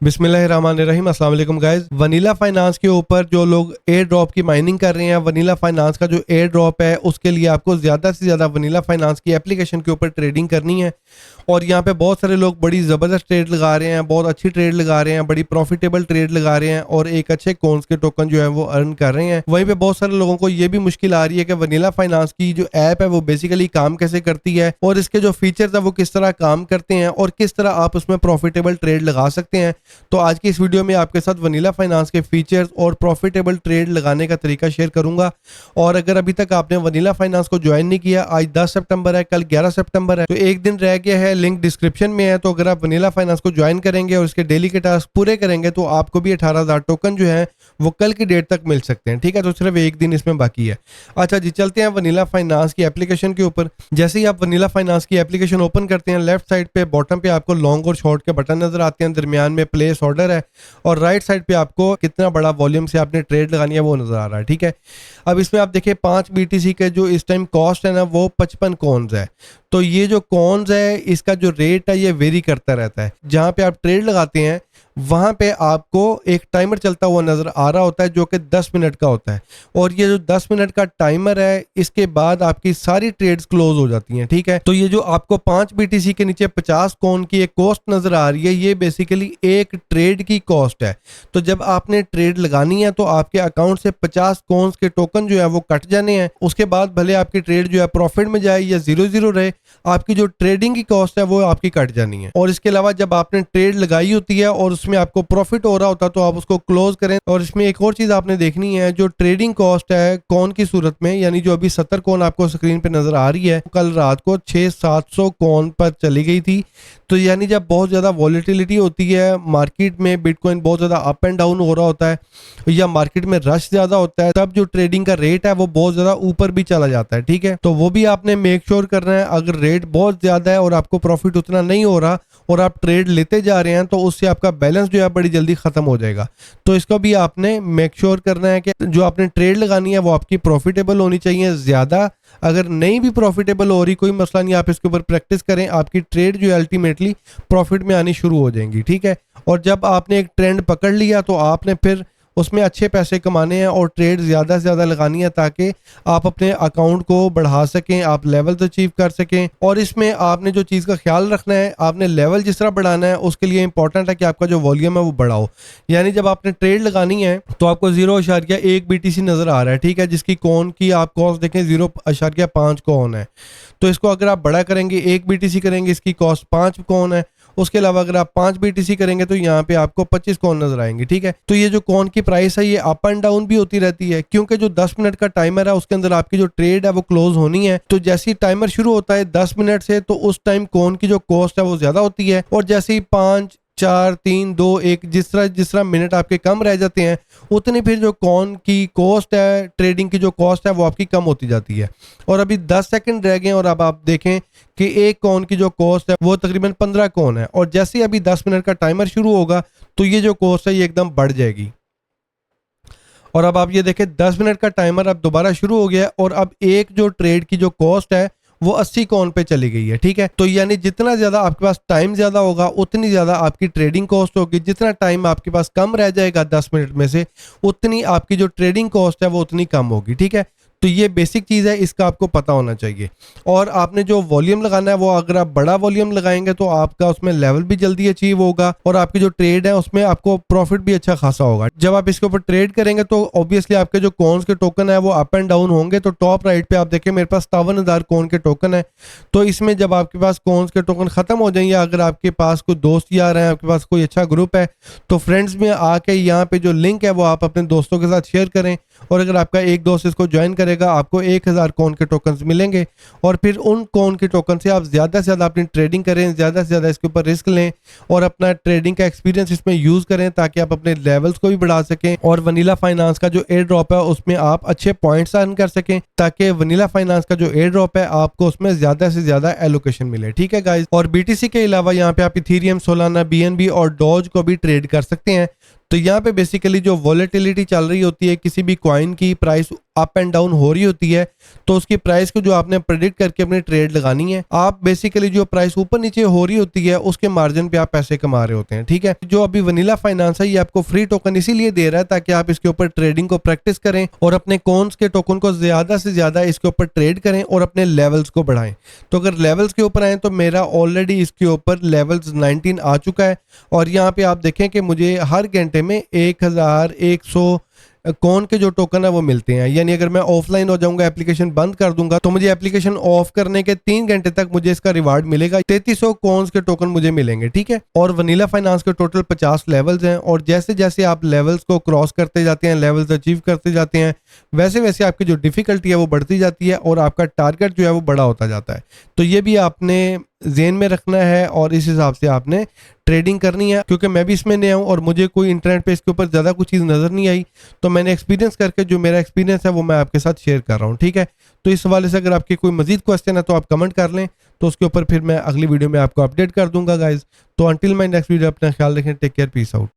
बिस्मिल्लाहिर्रहमानिर्रहीम, अस्सलाम वालेकुम गाइस। वनीला फाइनेंस के ऊपर जो लोग एयर ड्रॉप की माइनिंग कर रहे हैं, वनीला फाइनेंस का जो एयर ड्रॉप है उसके लिए आपको ज़्यादा से ज़्यादा वनीला फाइनेंस की एप्लीकेशन के ऊपर ट्रेडिंग करनी है। और यहाँ पे बहुत सारे लोग बड़ी ज़बरदस्त ट्रेड लगा रहे हैं, बहुत अच्छी ट्रेड लगा रहे हैं, बड़ी प्रॉफिटेबल ट्रेड लगा रहे हैं और एक अच्छे कॉइन्स के टोकन जो है वो अर्न कर रहे हैं। वहीं पे बहुत सारे लोगों को ये भी मुश्किल आ रही है कि वनीला फाइनेंस की जो ऐप है वो बेसिकली काम कैसे करती है और इसके जो फीचर्स है वो किस तरह काम करते हैं और किस तरह आप उसमें प्रॉफिटेबल ट्रेड लगा सकते हैं। तो आज की इस वीडियो में आपके साथ वनीला फाइनेंस के फीचर्स और प्रॉफिटेबल ट्रेड लगाने का तरीका शेयर करूंगा। और अगर अभी तक आपने वनीला फाइनेंस को ज्वाइन नहीं किया, आज 10 सितंबर है, कल 11 सितंबर है, तो एक दिन रह गया है, लिंक डिस्क्रिप्शन में है। तो अगर आप वनीला फाइनेंस को ज्वाइन करेंगे और इसके डेली के टास्क पूरे करेंगे तो आपको भी 18,000 टोकन जो है वो कल की डेट तक मिल सकते हैं। ठीक है, तो सिर्फ एक दिन इसमें बाकी है। अच्छा जी, चलते हैं वनीला फाइनेंस की एप्लीकेशन के ऊपर। जैसे ही आप वनीला फाइनेंस की एप्लीकेशन ओपन करते हैं, लेफ्ट साइड पे बॉटम पे आपको लॉन्ग और शॉर्ट के बटन नजर आते हैं, दरमियान में प्लेस ऑर्डर है और राइट साइड पे आपको कितना बड़ा वॉल्यूम से आपने ट्रेड लगानी है वो नजर आ रहा है। ठीक है, अब इसमें आप देखिए 5 BTC के जो इस टाइम कॉस्ट है ना वो 55 कॉन्स है। तो ये जो कॉन्स है इसका जो रेट है ये वेरी करता रहता है। जहां पे आप ट्रेड लगाते हैं वहां पे आपको एक टाइमर चलता हुआ नजर आ रहा होता है जो कि 10 मिनट का होता है और ये जो 10 मिनट का टाइमर है इसके बाद आपकी सारी ट्रेड्स क्लोज हो जाती हैं। ठीक है, तो ये जो आपको 5 BTC के नीचे 50 कॉइन की एक कॉस्ट नजर आ रही है, ये बेसिकली एक ट्रेड की कॉस्ट है। तो जब आपने ट्रेड लगानी है तो आपके अकाउंट से 50 कॉइन्स के टोकन जो है वो कट जाने हैं। उसके बाद भले आपकी ट्रेड जो है प्रॉफिट में जाए या 0-0 रहे, आपकी जो ट्रेडिंग की कॉस्ट है वो आपकी कट जानी है। और इसके अलावा जब आपने ट्रेड लगाई होती है और उसमें आपको प्रॉफिट हो रहा होता है तो आप उसको क्लोज करें। और इसमें एक और चीज आपने देखनी है, जो ट्रेडिंग कॉस्ट है कॉइन की सूरत में, यानी जो अभी 70 कॉइन आपको स्क्रीन पे नजर आ रही है, कल रात को 600-700 कॉइन पर चली गई थी। तो यानी जब बहुत ज्यादा वॉलेटिलिटी होती है मार्केट में, बिटकॉइन बहुत ज्यादा अप एंड डाउन हो रहा होता है या मार्केट में रश ज्यादा होता है, तब जो ट्रेडिंग का रेट है वो बहुत ज्यादा ऊपर भी चला जाता है। ठीक है, तो वो भी आपने मेक श्योर करना है। अगर रेट बहुत ज्यादा है और आपको प्रॉफिट उतना नहीं हो रहा और आप ट्रेड लेते जा रहे हैं तो उससे आपका बैलेंस जो है बड़ी जल्दी खत्म हो जाएगा। तो इसको भी आपने मेक श्योर करना है कि जो आपने ट्रेड लगानी है वो आपकी प्रॉफिटेबल होनी चाहिए ज्यादा। अगर नहीं भी प्रॉफिटेबल हो रही, कोई मसला नहीं, आप इसके ऊपर प्रैक्टिस करें, आपकी ट्रेड जो अल्टीमेटली प्रॉफिट में आनी शुरू हो जाएंगी। ठीक है, और जब आपने एक ट्रेंड पकड़ लिया तो आपने फिर उसमें अच्छे पैसे कमाने हैं और ट्रेड ज़्यादा से ज़्यादा लगानी है ताकि आप अपने अकाउंट को बढ़ा सकें, आप लेवल्स अचीव कर सकें। और इसमें आपने जो चीज़ का ख्याल रखना है, आपने लेवल जिस तरह बढ़ाना है उसके लिए इंपॉर्टेंट है कि आपका जो वॉल्यूम है वो बढ़ाओ। यानी जब आपने ट्रेड लगानी है तो आपको 0.1 BTC नज़र आ रहा है। ठीक है, जिसकी कॉइन की आप कॉस्ट देखें 0.5 कॉइन है। तो इसको अगर आप बड़ा करेंगे 1 BTC करेंगे, इसकी कॉस्ट 5 कॉइन है। उसके अलावा अगर आप 5 BTC करेंगे तो यहाँ पे आपको 25 कॉइन नजर आएंगे। ठीक है, तो ये जो कॉइन की प्राइस है ये अप एंड डाउन भी होती रहती है क्योंकि जो 10 मिनट का टाइमर है उसके अंदर आपकी जो ट्रेड है वो क्लोज होनी है। तो जैसे ही टाइमर शुरू होता है 10 मिनट से तो उस टाइम कॉइन की जो कॉस्ट है वो ज्यादा होती है और जैसे ही 5, 4, 3, 2, 1 जिस तरह मिनट आपके कम रह जाते हैं उतनी फिर जो कॉइन की कॉस्ट है, ट्रेडिंग की जो कॉस्ट है वो आपकी कम होती जाती है। और अभी 10 सेकंड रह गए और अब आप देखें कि एक कॉइन की जो कॉस्ट है वो तकरीबन 15 कॉइन है और जैसे ही अभी 10 मिनट का टाइमर शुरू होगा तो ये जो कॉस्ट है ये एकदम बढ़ जाएगी। और अब आप ये देखें 10 मिनट का टाइमर अब दोबारा शुरू हो गया है और अब एक जो ट्रेड की जो कॉस्ट है वो 80 कॉइन पे चली गई है। ठीक है, तो यानी जितना ज्यादा आपके पास टाइम ज्यादा होगा उतनी ज्यादा आपकी ट्रेडिंग कॉस्ट होगी। जितना टाइम आपके पास कम रह जाएगा 10 मिनट में से, उतनी आपकी जो ट्रेडिंग कॉस्ट है वो उतनी कम होगी। ठीक है, तो ये बेसिक चीज़ है, इसका आपको पता होना चाहिए। और आपने जो वॉल्यूम लगाना है वो अगर आप बड़ा वॉल्यूम लगाएंगे तो आपका उसमें लेवल भी जल्दी अचीव होगा और आपकी जो ट्रेड है उसमें आपको प्रॉफिट भी अच्छा खासा होगा। जब आप इसके ऊपर ट्रेड करेंगे तो ऑब्वियसली आपके जो कॉइन्स के टोकन है वो अप एंड डाउन होंगे। तो टॉप राइट पे आप देखें मेरे पास 57,000 कॉइन के टोकन है। तो इसमें जब आपके पास कॉइन्स के टोकन खत्म हो जाएंगे, अगर आपके पास कोई दोस्त यार हैं, आपके पास कोई अच्छा ग्रुप है, तो फ्रेंड्स में आके यहाँ पे जो लिंक है वो आप अपने दोस्तों के साथ शेयर करें। और अगर आपका एक दोस्त इसको ज्वाइन करेगा आपको 1000 कॉइन के टोकन मिलेंगे और फिर उन कॉइन के टोकन से आप ज्यादा से ज्यादा अपनी ट्रेडिंग करें, ज्यादा से ज्यादा इसके ऊपर रिस्क लें और अपना ट्रेडिंग का एक्सपीरियंस इसमें यूज करें ताकि आप अपने लेवल्स को भी बढ़ा सकें। और वनीला फाइनेंस का जो एयर ड्रॉप है उसमें आप अच्छे पॉइंट्स अर्न कर सकें ताकि वनीला फाइनेंस का जो एयर ड्रॉप है आपको उसमें ज्यादा से ज्यादा एलोकेशन मिले। ठीक है गाइस, और BTC के अलावा यहाँ पे आप इथेरियम, सोलाना, BNB और डॉज को भी ट्रेड कर सकते हैं। तो यहाँ पे बेसिकली जो वॉलेटिलिटी चल रही होती है, किसी भी कॉइन की प्राइस अप एंड डाउन हो रही होती है तो उसकी प्राइस को जो आपने प्रेडिक्ट करके अपनी ट्रेड लगानी है। आप बेसिकली जो प्राइस ऊपर नीचे हो रही होती है उसके मार्जिन पे आप पैसे कमा रहे होते हैं, ठीक है। जो अभी वनीला फाइनेंस है ये आपको फ्री टोकन इसीलिए दे रहा है ताकि आप इसके ऊपर ट्रेडिंग को प्रैक्टिस करें और अपने कॉन्स के टोकन को ज्यादा से ज्यादा इसके ऊपर ट्रेड करें और अपने लेवल्स को बढ़ाएं। तो अगर लेवल्स के ऊपर आए तो मेरा ऑलरेडी इसके ऊपर लेवल्स 19 आ चुका है और यहाँ पे आप देखें कि मुझे हर घंटे में 1100 कौन के जो टोकन है वो मिलते हैं। यानी अगर मैं ऑफलाइन हो जाऊंगा, एप्लीकेशन बंद कर दूंगा, तो मुझे एप्लीकेशन ऑफ करने के 3 घंटे तक मुझे इसका रिवार्ड मिलेगा। 3300 कॉन्स के टोकन मुझे मिलेंगे, ठीक है। और वनीला फाइनेंस के टोटल 50 लेवल्स हैं और जैसे जैसे आप लेवल्स को क्रॉस करते जाते हैं, लेवल्स अचीव करते जाते हैं, वैसे वैसे आपकी जो डिफिकल्टी है वो बढ़ती जाती है और आपका टारगेट जो है वो बड़ा होता जाता है। तो ये भी आपने ज़हन में रखना है और इस हिसाब से आपने ट्रेडिंग करनी है। क्योंकि मैं भी इसमें नया हूँ और मुझे कोई इंटरनेट पे इसके ऊपर ज़्यादा कुछ चीज़ नज़र नहीं आई, तो मैंने एक्सपीरियंस करके जो मेरा एक्सपीरियंस है वो मैं आपके साथ शेयर कर रहा हूँ, ठीक है। तो इस हवाले से अगर आपके कोई मजीद क्वेश्चन है तो आप कमेंट कर लें, तो उसके ऊपर फिर मैं अगली वीडियो में आपको अपडेट कर दूंगा गाइज। तो अंटिल माय नेक्स्ट वीडियो, अपना ख्याल रखें, टेक केयर, पीस आउट।